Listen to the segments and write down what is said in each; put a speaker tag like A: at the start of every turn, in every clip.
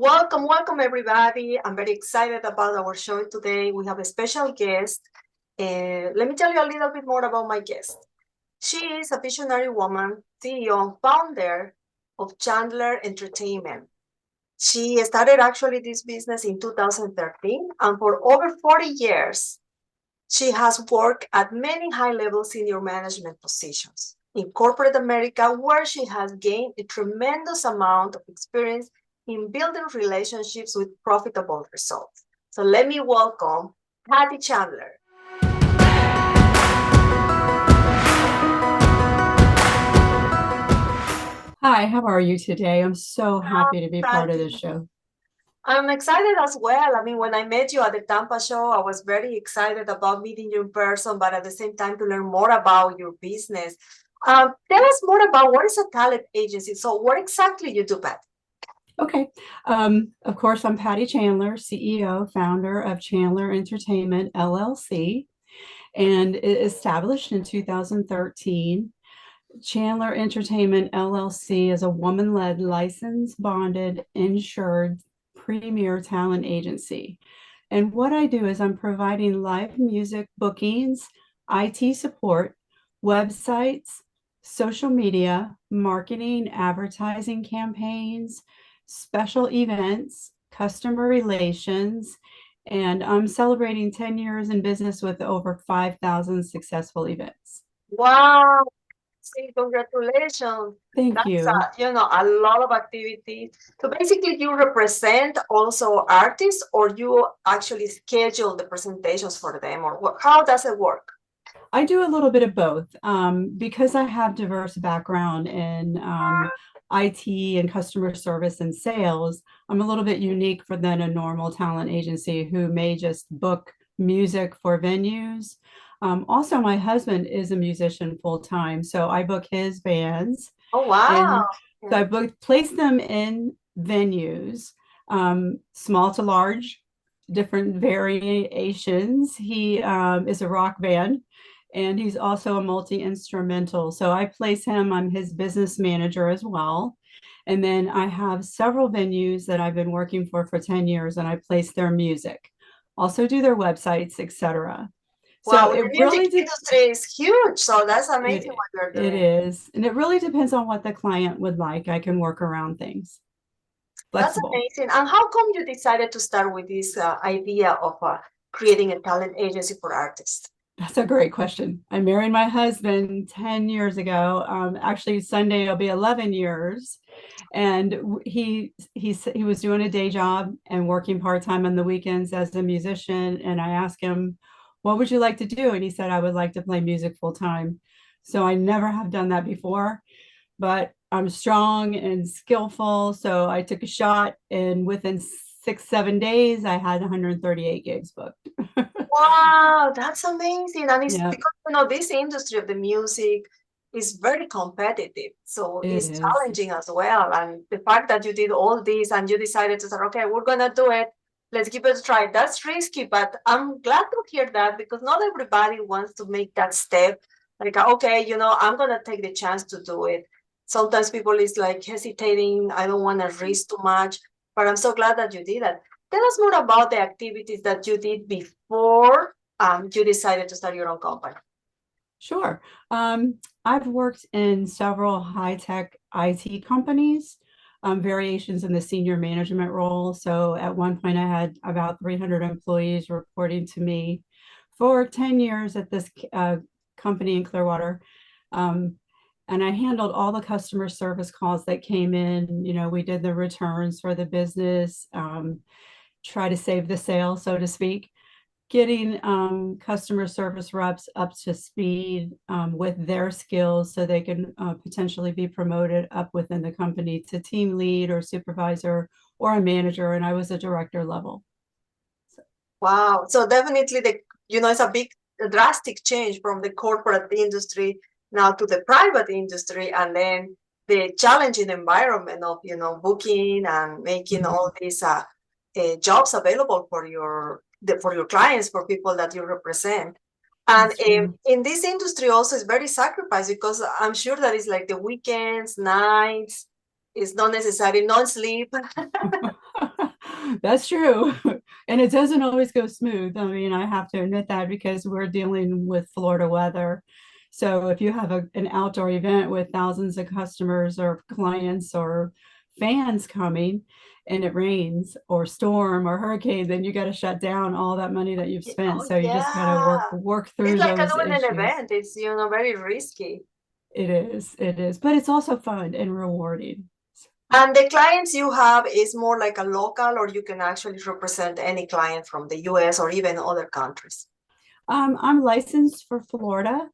A: Welcome everybody. I'm very excited about our show today. We have a special guest. Let me tell you a little bit more about my guest. She is a visionary woman, CEO and founder of Chandler Entertainment. She started actually this business in 2013, and for over 40 years, she has worked at many high-level senior management positions in corporate America, where she has gained a tremendous amount of experience in building relationships with profitable results. So let me welcome Patty Chandler.
B: Hi, how are you today? I'm so happy to be part of this show.
A: I'm excited as well. I mean, when I met you at the Tampa show, I was very excited about meeting you in person, but at the same time to learn more about your business. Tell us more about what is a talent agency. So what exactly you do, Pat?
B: Okay. Of course, I'm Patty Chandler, CEO, founder of Chandler Entertainment, LLC, and it established in 2013. Chandler Entertainment, LLC is a woman-led, licensed, bonded, insured, premier talent agency. And what I do is I'm providing live music bookings, IT support, websites, social media, marketing, advertising campaigns, special events, customer relations, and I'm celebrating 10 years in business with over 5,000 successful events.
A: Wow. See, congratulations.
B: Thank you.
A: A lot of activities. So basically you represent also artists, or you actually schedule the presentations for them, or how does it work?
B: I do a little bit of both because I have diverse background in IT and customer service and sales. I'm a little bit unique than a normal talent agency who may just book music for venues. Also, my husband is a musician full-time, so I book his bands.
A: Oh, wow.
B: And so I place them in venues, small to large, different variations. He is a rock band, and he's also a multi-instrumental. So I place him, I'm his business manager as well. And then I have several venues that I've been working for 10 years, and I place their music, also do their websites, etc.
A: Wow, so the music industry is huge, so that's amazing what you're doing.
B: It is, and it really depends on what the client would like. I can work around things. Flexible.
A: That's amazing. And how come you decided to start with this idea of creating a talent agency for artists?
B: That's a great question. I married my husband 10 years ago. Actually, Sunday will be 11 years. And he was doing a day job and working part-time on the weekends as a musician. And I asked him, what would you like to do? And he said, I would like to play music full-time. So I never have done that before, but I'm strong and skillful. So I took a shot, and within 6-7 days, I had 138 gigs booked.
A: Wow, that's amazing. And it's because, this industry of the music is very competitive. So it's challenging as well. And the fact that you did all this and you decided to say, okay, we're going to do it. Let's give it a try. That's risky, but I'm glad to hear that, because not everybody wants to make that step. Like, okay, I'm going to take the chance to do it. Sometimes people is like hesitating. I don't want to risk too much, but I'm so glad that you did that. Tell us more about the activities that you did before you decided to start your own company.
B: Sure. I've worked in several high-tech IT companies, variations in the senior management role. So at one point, I had about 300 employees reporting to me for 10 years at this company in Clearwater. And I handled all the customer service calls that came in. We did the returns for the business, try to save the sale, so to speak, getting customer service reps up to speed with their skills so they can potentially be promoted up within the company to team lead or supervisor or a manager. And I was a director level.
A: Wow. So definitely it's a drastic change from the corporate industry now to the private industry, and then the challenging environment of, booking and making all these jobs available for your clients, for people that you represent. And in this industry also is very sacrificed, because I'm sure that it's like the weekends, nights, it's not necessary, no sleep.
B: That's true. And it doesn't always go smooth. I mean, I have to admit that because we're dealing with Florida weather. So if you have an outdoor event with thousands of customers or clients or fans coming and it rains or storm or hurricane, then you got to shut down all that money that you've spent.
A: Oh
B: So you just kind of
A: yeah.
B: work
A: It's
B: through
A: like
B: those
A: doing an
B: issues.
A: event. It's, very risky.
B: It is, but it's also fun and rewarding.
A: And the clients you have is more like a local, or you can actually represent any client from the US or even other countries.
B: I'm licensed for Florida.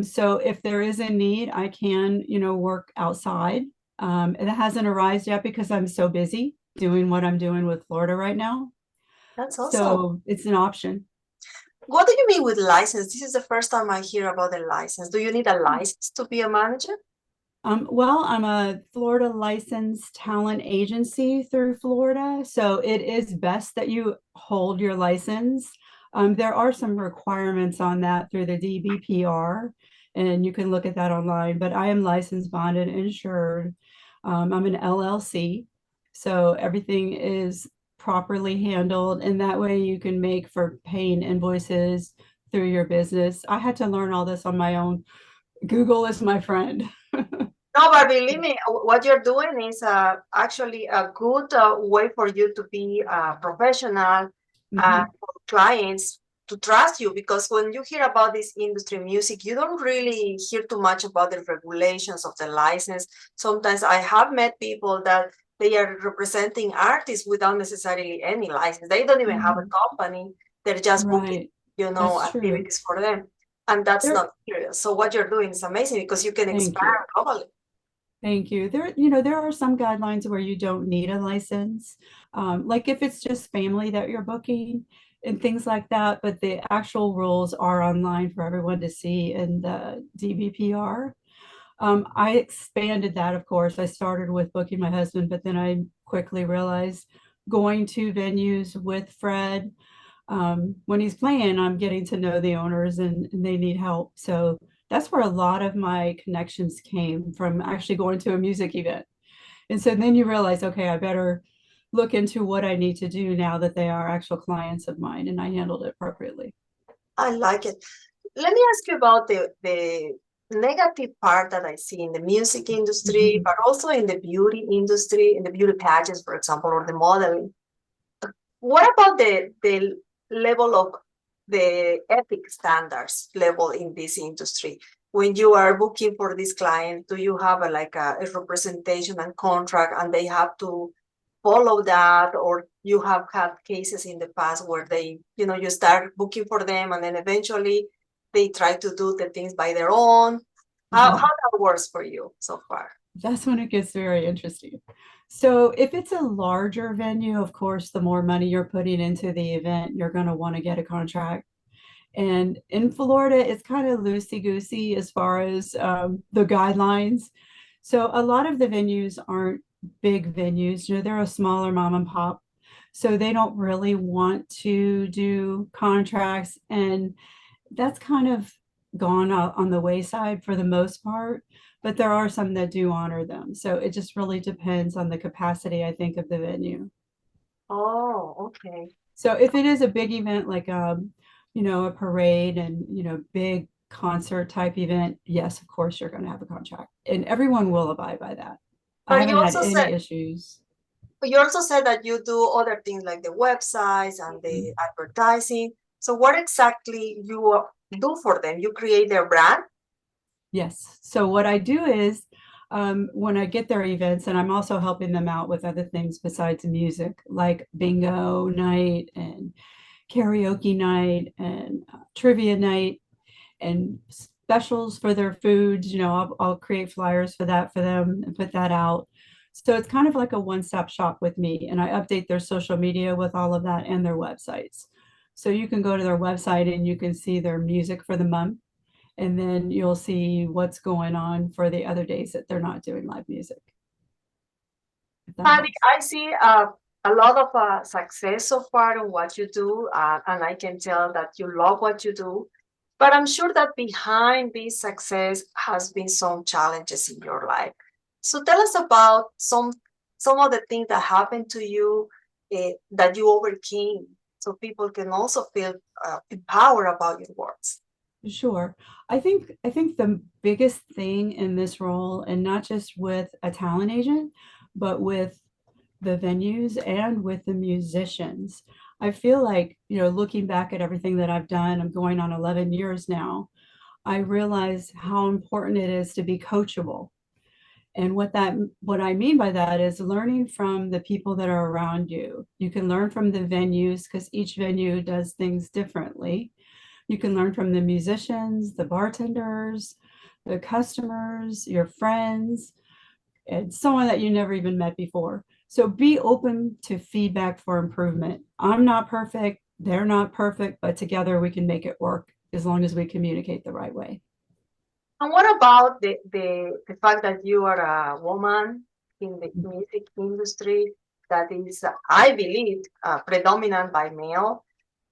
B: So if there is a need, I can, work outside. It hasn't arisen yet because I'm so busy doing what I'm doing with Florida right now.
A: That's awesome.
B: So it's an option.
A: What do you mean with license? This is the first time I hear about a license. Do you need a license to be a manager?
B: Well, I'm a Florida licensed talent agency through Florida. So it is best that you hold your license. There are some requirements on that through the DBPR, and you can look at that online, but I am licensed, bonded, insured. I'm an LLC. So everything is properly handled, and that way you can make for paying invoices through your business. I had to learn all this on my own. Google is my friend.
A: No, but believe me, what you're doing is actually a good way for you to be professional
B: Mhm.
A: for clients to trust you. Because when you hear about this industry music, you don't really hear too much about the regulations of the license. Sometimes I have met people that they are representing artists without necessarily any license. They don't even have a company. They're just booking,
B: Right. That's true.
A: activities for them. And that's
B: There,
A: not serious. So what you're doing is amazing because you can
B: thank you.
A: expand globally.
B: Thank you. There are some guidelines where you don't need a license. Like if it's just family that you're booking and things like that, but the actual rules are online for everyone to see in the DBPR. I expanded that, of course. I started with booking my husband, but then I quickly realized going to venues with Fred, when he's playing, I'm getting to know the owners and they need help. So that's where a lot of my connections came from, actually going to a music event. And so then you realize, okay, I better look into what I need to do now that they are actual clients of mine, and I handled it appropriately.
A: I like it. Let me ask you about the negative part that I see in the music industry,
B: Mhm.
A: but also in the beauty industry, in the beauty pageants, for example, or the modeling. What about the level of the ethic standards level in this industry? When you are booking for this client, do you have a representation and contract, and they have to follow that, or you have had cases in the past where they, you start booking for them and then eventually they try to do the things by their own? How
B: Mhm.
A: that works for you so far?
B: That's when it gets very interesting. So if it's a larger venue, of course, the more money you're putting into the event, you're going to want to get a contract. And in Florida, it's kind of loosey-goosey as far as the guidelines. So a lot of the venues aren't big venues. They're a smaller mom and pop. So they don't really want to do contracts. And that's kind of gone out on the wayside for the most part. But there are some that do honor them. So it just really depends on the capacity, I think, of the venue.
A: Oh, okay.
B: So if it is a big event like a parade and big concert type event, yes, of course you're going to have a contract, and everyone will abide by that. I
A: But
B: haven't had any issues.
A: you also said that you do other things like the websites and the
B: Mhm.
A: advertising. So what exactly you do for them? You create their brand?
B: Yes. So what I do is when I get their events, and I'm also helping them out with other things besides music, like bingo night and karaoke night and trivia night and specials for their foods. I'll create flyers for that for them and put that out. So it's kind of like a one-stop shop with me, and I update their social media with all of that and their websites. So you can go to their website and you can see their music for the month, and then you'll see what's going on for the other days that they're not doing live music, if that
A: Patty,
B: helps.
A: I see a lot of success so far in what you do, and I can tell that you love what you do. But I'm sure that behind this success has been some challenges in your life. So tell us about some of the things that happened to you that you overcame, so people can also feel empowered about your works?
B: Sure. I think the biggest thing in this role, and not just with a talent agent, but with the venues and with the musicians, I feel like, looking back at everything that I've done, I'm going on 11 years now, I realize how important it is to be coachable. And what I mean by that is learning from the people that are around you. You can learn from the venues because each venue does things differently. You can learn from the musicians, the bartenders, the customers, your friends, and someone that you never even met before. So be open to feedback for improvement. I'm not perfect, they're not perfect, but together we can make it work as long as we communicate the right way.
A: And what about the fact that you are a woman in the music industry that is, I believe, predominant by male?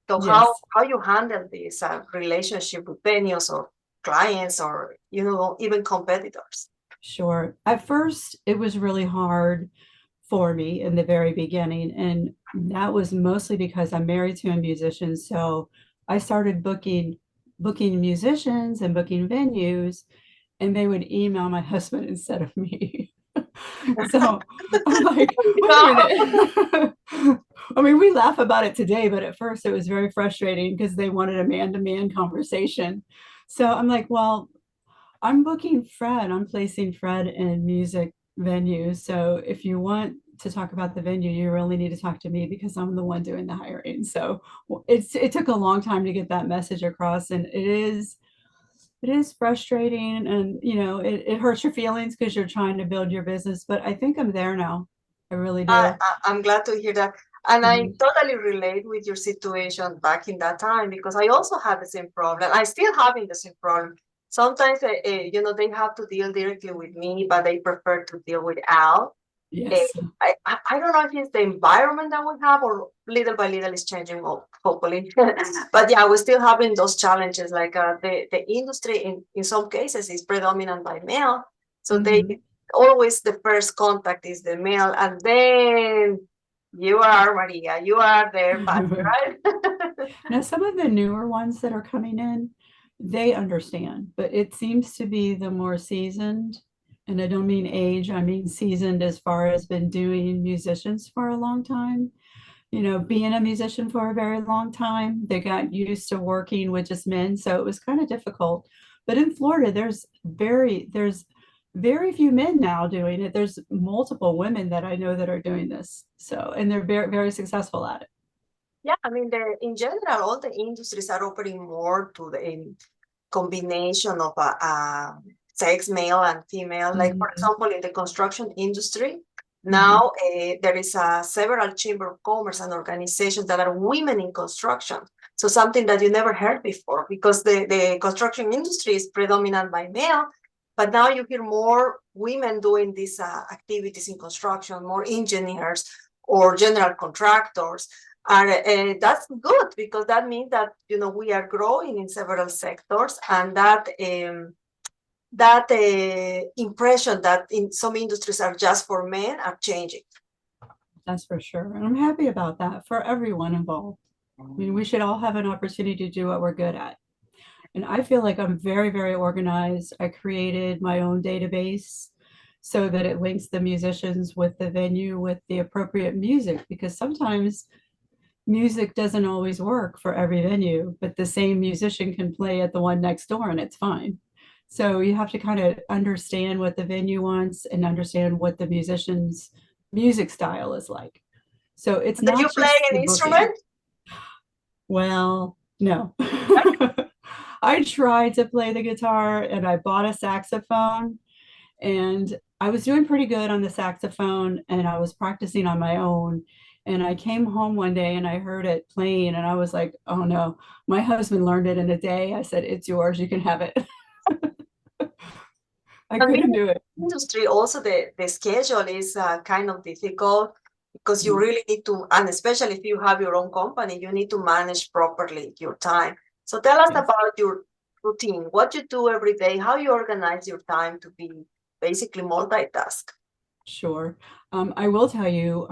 A: So
B: Yes.
A: how you handle this relationship with venues or clients or, even competitors?
B: Sure. At first, it was really hard for me in the very beginning. And that was mostly because I'm married to a musician. So I started booking musicians and booking venues, and they would email my husband instead of me. So I'm like, wait a minute. I mean, we laugh about it today, but at first it was very frustrating because they wanted a man-to-man conversation. So I'm like, well, I'm booking Fred, I'm placing Fred in music venues. So if you want to talk about the venue, you really need to talk to me because I'm the one doing the hiring. So it took a long time to get that message across, and it is frustrating, and it hurts your feelings because you're trying to build your business. But I think I'm there now. I really do.
A: I'm glad to hear that. And I
B: Mhm.
A: totally relate with your situation back in that time because I also had the same problem. I still having the same problem. Sometimes, they have to deal directly with me, but they prefer to deal with Al. Uh,
B: Yes.
A: I don't know if it's the environment that we have or little by little is changing, hopefully. But yeah, we're still having those challenges. Like the industry in some cases is predominant by male. So they
B: Mhm.
A: always the first contact is the male. And then you are Maria, you are there, Patty, right?
B: Now, some of the newer ones that are coming in, they understand, but it seems to be the more seasoned, and I don't mean age, I mean seasoned as far as been doing musicians for a long time, being a musician for a very long time. They got used to working with just men, so it was kind of difficult. But in Florida, there's very few men now doing it. There's multiple women that I know that are doing this. So, and they're very, very successful at it.
A: Yeah, I mean, in general, all the industries are opening more to the combination of sex, male and female. Like, for
B: Mhm.
A: example, in the construction industry,
B: Mhm.
A: now there is several chamber of commerce and organizations that are women in construction. So something that you never heard before because the construction industry is predominant by male, but now you hear more women doing these activities in construction, more engineers or general contractors. And that's good because that means that we are growing in several sectors, and that impression that in some industries are just for men are changing.
B: That's for sure. And I'm happy about that for everyone involved. I mean, we should all have an opportunity to do what we're good at. And I feel like I'm very, very organized. I created my own database so that it links the musicians with the venue with the appropriate music, because sometimes music doesn't always work for every venue, but the same musician can play at the one next door and it's fine. So you have to kind of understand what the venue wants and understand what the musician's music style is like. So it's
A: Do you
B: not
A: play
B: just
A: an
B: the booking.
A: instrument?
B: Well, no. I tried to play the guitar and I bought a saxophone, and I was doing pretty good on the saxophone and I was practicing on my own. And I came home one day and I heard it playing and I was like, oh no, my husband learned it in a day. I said, it's yours, you can have it. I
A: And
B: couldn't
A: being
B: do it.
A: in the industry, also the schedule is kind of difficult because you
B: Mhm.
A: really need to, and especially if you have your own company, you need to manage properly your time. So tell us
B: Yes,
A: about your routine, what you do every day, how you organize your time to be basically multitask.
B: sure. I will tell you,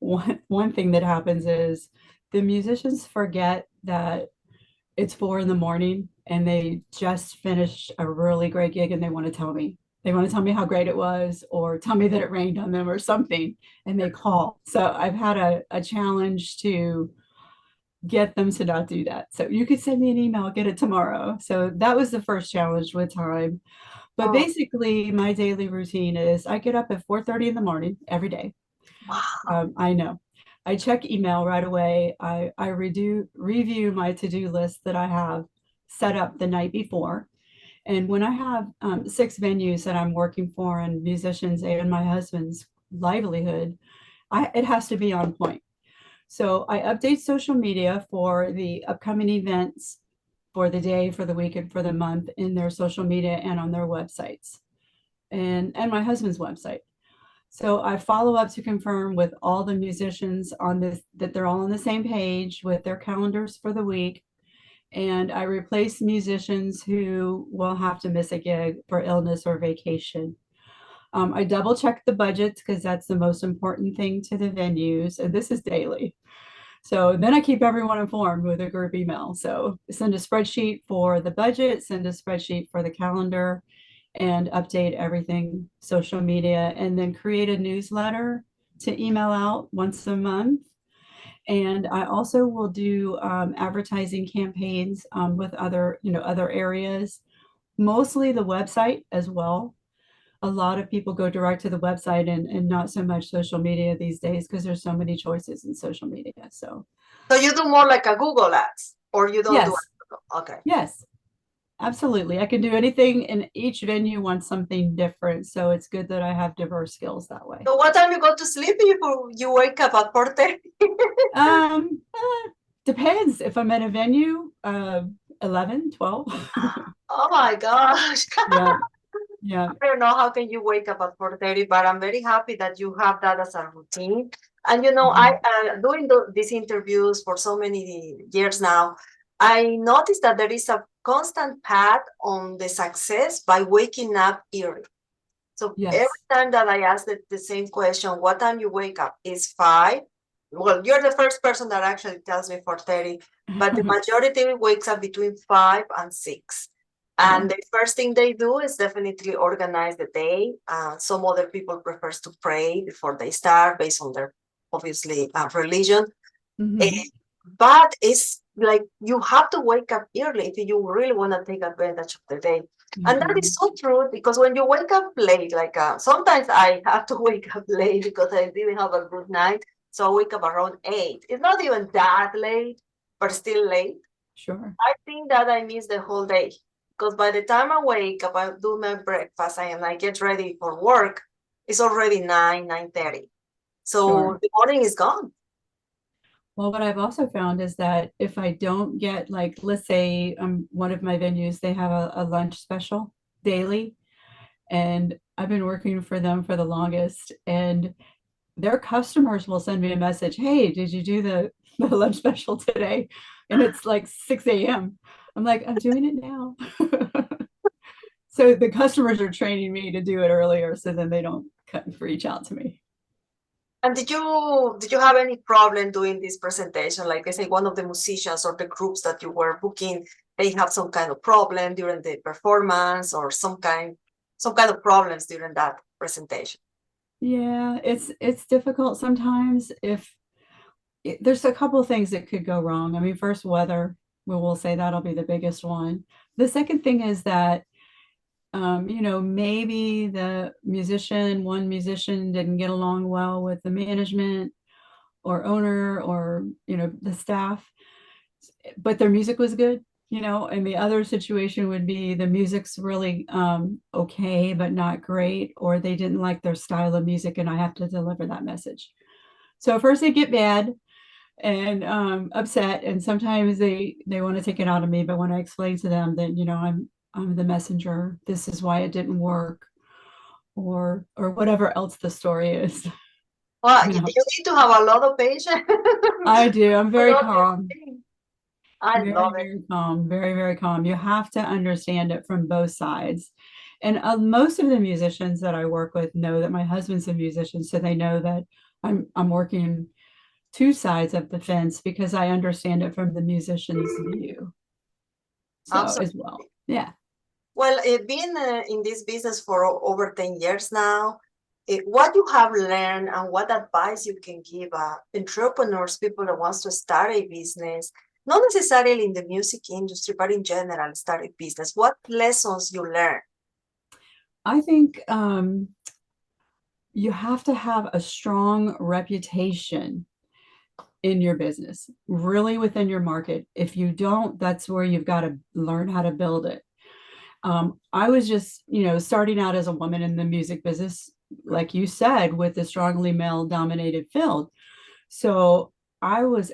B: one thing that happens is the musicians forget that it's 4 a.m. and they just finished a really great gig and they want to tell me. They want to tell me how great it was or tell me that it rained on them or something, and they call. So I've had a challenge to get them to not do that. So you could send me an email, get it tomorrow. So that was the first challenge with time. But
A: Oh,
B: basically, my daily routine is I get up at 4:30 in the morning every day.
A: wow.
B: I know. I check email right away. I review my to-do list that I have set up the night before. And when I have 6 venues that I'm working for and musicians and my husband's livelihood, it has to be on point. So I update social media for the upcoming events for the day, for the week, and for the month in their social media and on their websites and my husband's website. So I follow up to confirm with all the musicians on this that they're all on the same page with their calendars for the week. And I replace musicians who will have to miss a gig for illness or vacation. I double check the budgets because that's the most important thing to the venues. And this is daily. So then I keep everyone informed with a group email. So send a spreadsheet for the budget, send a spreadsheet for the calendar, and update everything social media, and then create a newsletter to email out once a month. And I also will do advertising campaigns with other areas, mostly the website as well. A lot of people go direct to the website and not so much social media these days because there's so many choices in social media. So
A: You do more like a Google Ads, or you don't do
B: yes,
A: it? Okay.
B: yes, absolutely. I can do anything, and each venue wants something different. So it's good that I have diverse skills that way.
A: So what time you go to sleep if you wake up at 4:30?
B: Depends. If I'm at a venue, 11, 12.
A: Oh my gosh.
B: Yeah, yeah.
A: I don't know how can you wake up at 4:30, but I'm very happy that you have that as a routine. And I
B: Mhm.
A: doing these interviews for so many years now, I noticed that there is a constant path on the success by waking up early. So every
B: Yes.
A: time that I ask the same question, what time you wake up? Is 5? Well, you're the first person that actually tells me 4:30, but the majority wakes up between 5 and 6.
B: Yeah.
A: And the first thing they do is definitely organize the day. Some other people prefers to pray before they start based on their obviously religion.
B: Mhm.
A: But it's like you have to wake up early if you really want to take advantage of the day. And that is
B: Mhm.
A: so true because when you wake up late, like sometimes I have to wake up late because I didn't have a good night. So I wake up around 8. It's not even that late, but still late.
B: Sure.
A: I think that I miss the whole day because by the time I wake up, I do my breakfast and I get ready for work, it's already 9:30. So
B: Sure.
A: the morning is gone.
B: Well, what I've also found is that if I don't get, like, let's say one of my venues, they have a lunch special daily, and I've been working for them for the longest, and their customers will send me a message, hey, did you do the lunch special today? And it's like 6 a.m. I'm like, I'm doing it now. So the customers are training me to do it earlier so then they don't reach out to me.
A: And did you have any problem doing this presentation? Like, let's say one of the musicians or the groups that you were booking, they have some kind of problem during the performance or some kind of problems during that presentation.
B: Yeah, it's difficult sometimes. If there's a couple of things that could go wrong. I mean, first, weather, we'll say that'll be the biggest one. The second thing is that maybe one musician didn't get along well with the management or owner or, the staff, but their music was good, and the other situation would be the music's really okay, but not great, or they didn't like their style of music and I have to deliver that message. So first they get mad and upset, and sometimes they want to take it out of me, but when I explain to them that, I'm the messenger, this is why it didn't work, or whatever else the story is.
A: Well,
B: you
A: you
B: know
A: need to have a lot of patience.
B: I do. I'm
A: With
B: very
A: all these
B: calm.
A: things. I love
B: Very,
A: it.
B: very calm, very, very calm. You have to understand it from both sides. And most of the musicians that I work with know that my husband's a musician, so they know that I'm working two sides of the fence because I understand it from the musician's view. So
A: Absolutely.
B: as well. Yeah.
A: Well, being in this business for over 10 years now, what you have learned and what advice you can give entrepreneurs, people that wants to start a business, not necessarily in the music industry, but in general, start a business. What lessons you learn?
B: I think you have to have a strong reputation in your business, really within your market. If you don't, that's where you've got to learn how to build it. I was just, starting out as a woman in the music business, like you said, with a strongly male dominated field. So I was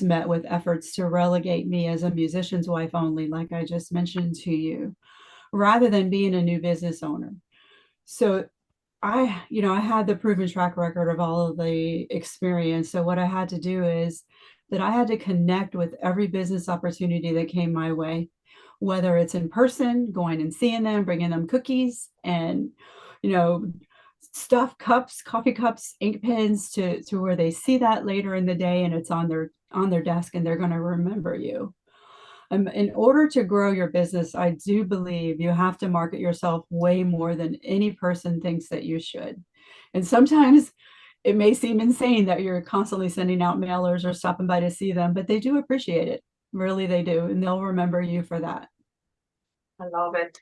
B: met with efforts to relegate me as a musician's wife only, like I just mentioned to you, rather than being a new business owner. So I had the proven track record of all of the experience. So what I had to do is that I had to connect with every business opportunity that came my way, whether it's in person, going and seeing them, bringing them cookies and, stuff cups, coffee cups, ink pens to where they see that later in the day and it's on their desk and they're going to remember you. In order to grow your business, I do believe you have to market yourself way more than any person thinks that you should. And sometimes it may seem insane that you're constantly sending out mailers or stopping by to see them, but they do appreciate it. Really, they do. And they'll remember you for that.
A: I love it.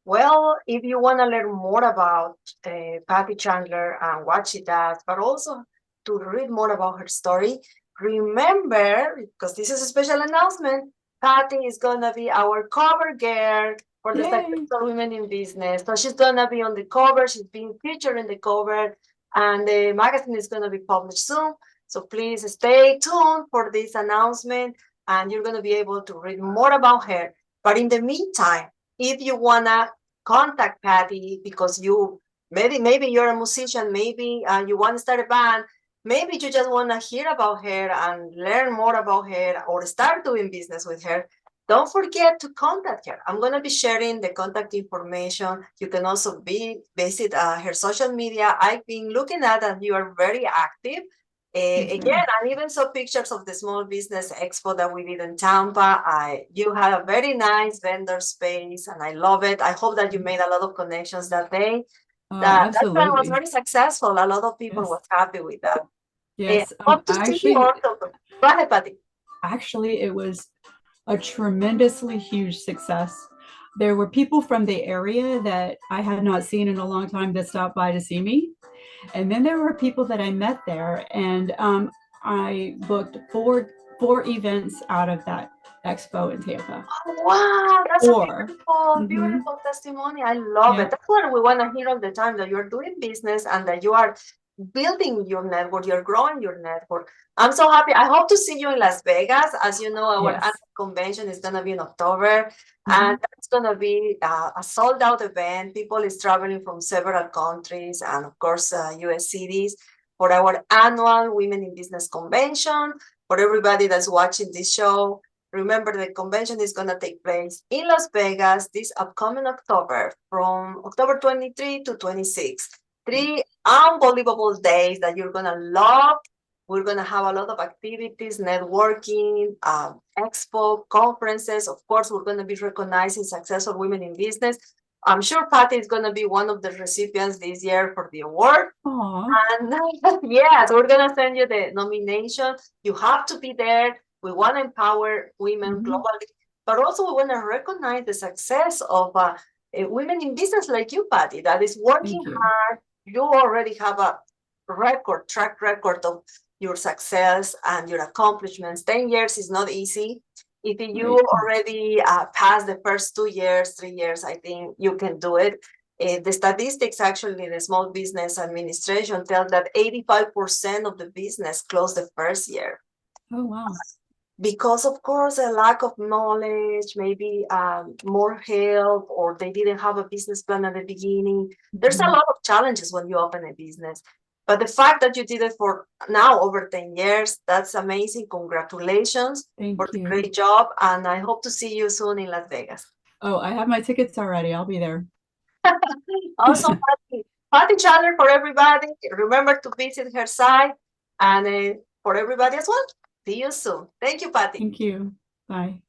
A: Well, if you want to learn more about Patty Chandler and what she does, but also to read more about her story, remember, because this is a special announcement, Patty is going to be our cover girl for the Successful Women in Business. So she's going to be on the cover. She's being featured in the cover, and the magazine is going to be published soon. So please stay tuned for this announcement, and you're going to be able to read more about her. But in the meantime, if you want to contact Patty because you maybe you're a musician, maybe you want to start a band, maybe you just want to hear about her and learn more about her or start doing business with her, don't forget to contact her. I'm going to be sharing the contact information. You can also visit her social media. I've been looking at that you are very active. Again, I even saw pictures of the small business expo that we did in Tampa. You had a very nice vendor space, and I love it. I hope that you made a lot of connections that day. That plan was very successful. A lot of people were happy with that.
B: Yes,
A: hope to see you also. Go ahead, Patty.
B: Actually, it was a tremendously huge success. There were people from the area that I had not seen in a long time that stopped by to see me. And then there were people that I met there, and I booked four events out of that expo in Tampa.
A: Oh, wow, that's a beautiful testimony. I love it. That's what we want to hear all the time, that you're doing business and that you are building your network, you're growing your network. I'm so happy. I hope to see you in Las Vegas. As you know, our annual convention is going to be in October, and that's going to be a sold out event. People is traveling from several countries and, of course, US cities for our annual Women in Business convention. For everybody that's watching this show, remember the convention is going to take place in Las Vegas this upcoming October, from October 23 to 26. 3 unbelievable days that you're going to love. We're going to have a lot of activities, networking, expo, conferences. Of course, we're going to be recognizing successful women in business. I'm sure Patty is going to be one of the recipients this year for the award. And yes, we're going to send you the nomination. You have to be there. We want to empower women globally, but also we want to recognize the success of women in business like you, Patty, that is working hard. You already have a track record of your success and your accomplishments. 10 years is not easy. If you already passed the first 2 years, 3 years, I think you can do it. The statistics actually in the Small Business Administration tell that 85% of the business closed the first year.
B: Oh, wow.
A: Because, of course, a lack of knowledge, maybe more help, or they didn't have a business plan at the beginning. There's a lot of challenges when you open a business. But the fact that you did it for now over 10 years, that's amazing. Congratulations for the great job. And I hope to see you soon in Las Vegas.
B: Oh, I have my tickets already. I'll be there.
A: Also, Patty Chandler for everybody. Remember to visit her site. And for everybody as well, see you soon. Thank you, Patty.
B: Thank you. Bye.